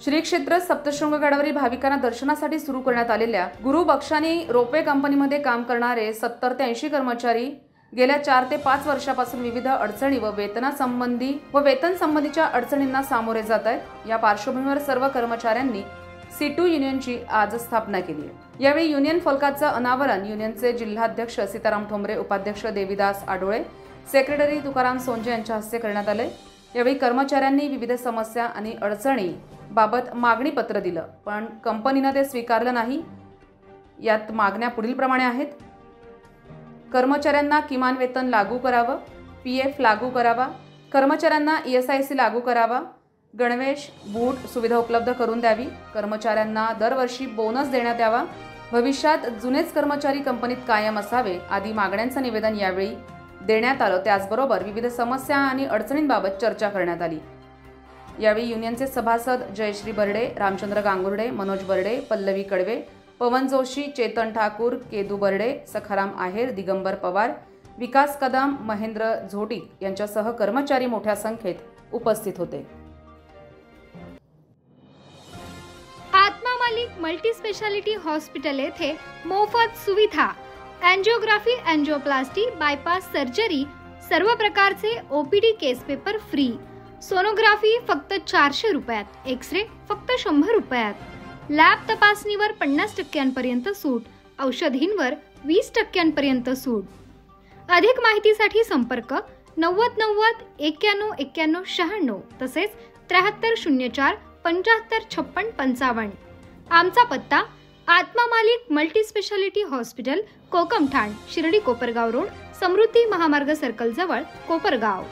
श्री क्षेत्र सप्तशृंग गडावरील भाविकांना दर्शनासाठी सुरू करण्यात आलेल्या गुरु बक्षानी रोपवे कंपनीमध्ये काम करणारे 70 ते 80 कर्मचारी गेल्या 4 ते 5 वर्षापासून विविध अडचणी व वेतन संबंधीच्या अडचणींना सामोरे जात आहेत। या पार्श्वभूमीवर सर्व कर्मचाऱ्यांनी C2 युनियनची आज स्थापना केली आहे। यावेळी युनियन फलकाचं अनावरण युनियनचे जिल्हाध्यक्ष सीताराम ठोंबरे, उपाध्यक्ष देवीदास आडोळे, सेक्रेटरी तुकाराम सोंजे यांच्या हस्ते करण्यात आले। यावेळी कर्मचाऱ्यांनी विविध समस्या आणि अडचणी बाबत मागणी पत्र दिलं, पण कंपनीने ते स्वीकारलं नाही। यात मागण्या पुढील प्रमाणे आहेत। कर्मचाऱ्यांना किमान वेतन लागू करावं, PF लागू करावा, कर्मचाऱ्यांना ESIC लागू करावा, गणवेश, बूट सुविधा उपलब्ध करून द्यावी, कर्मचाऱ्यांना दरवर्षी बोनस देण्यात यावा, भविष्यात जुनेच कर्मचारी कंपनीत कायम असावे आदी मागण्यांचं निवेदन यावेळी देण्यात आलं। त्याचबरोबर विविध समस्या आणि अडचणींबाबत चर्चा करण्यात आली। यावेळी युनियनचे सभासद जयश्री बर्डे, रामचंद्र गांगुर्डे, मनोज बर्डे, पल्लवी कडवे, पवन जोशी, चेतन ठाकूर, केदू बर्डे, सखाराम आहेर, दिगंबर पवार, विकास कदम, महेंद्र झोटी यांच्यासह कर्मचारी मोठ्या संख्येत उपस्थित होते। आत्मा मालिक मल्टी स्पेशालिटी हॉस्पिटल येथे मोफत सुविधा, एंजियोग्राफी, एंजियोप्लास्टी, बायपास सर्जरी, सर्व प्रकारचे OPD केस पेपर फ्री, सोनोग्राफी फक्त 400 रुपयात, एक्सरे फक्त 100 रुपयात, लॅब तपासणीवर 50% सूट, औषधींवर 20% सूट। अधिक माहितीसाठी संपर्क 90 90 91 91 96 तसेच 7304 75 56 55। आमचा पत्ता Atma Malik multi speciality hospital, Kokamthan, Shirdi Kopargaon road, Samruddhi Mahamarg circle जवळ, कोपरगाव।